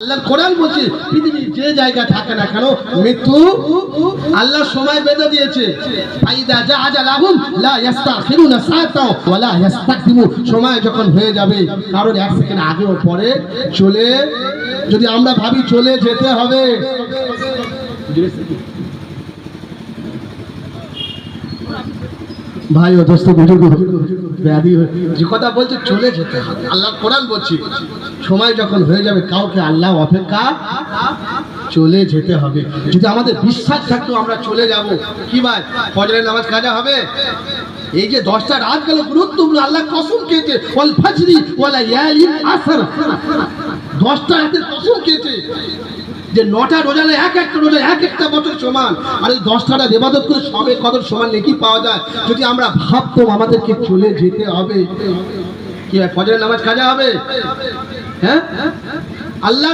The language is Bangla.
আল্লাহ কোরআন বলছে পৃথিবীর যে জায়গা থাকে না কেন মৃত্যু আল্লাহ সময় বেঁধে দিয়েছে। ফাইদা জা আজালাহুম লা ইস্তাখিরুনা সাআতা ওয়া লা ইস্তাকদিমু, সময় যখন হয়ে যাবে কারণ এক সেকেন্ড আগে ও পরে চলে, যদি আমরা ভাবি চলে যেতে হবে, ভাই ও দোস্ত বুজুর্গ ব্যাধি যে কথা বলছে চলে যেতে হবে। আল্লাহ কোরআন বলছে সময় যখন হয়ে যাবে কাউকে আল্লাহ অপেক্ষা চলে যেতে হবে। যদি আমাদের বিশ্বাস থাকতো আমরা চলে যাব, কি ভাই ফজরের নামাজ কাজা হবে? এই যে 10টা রাত গেল গুরুত্বপূর্ণ, আল্লাহ কসম খেয়েছে ওয়াল ফাজরি ওয়া লায়ালিন আসর, 10টা রাতের কসম খেয়েছে যে 9টা রোজা এক একটা রোজা এক একটা বছর সমান, আর এই 10টা রাত ইবাদত করে সবে কদর সমান নেকি পাওয়া যায়। যদি আমরা ভাবতাম আমাদেরকে চলে যেতে হবে, কি ভাই ফজরের নামাজ কাজা হবে? হ্যাঁ, আল্লাহ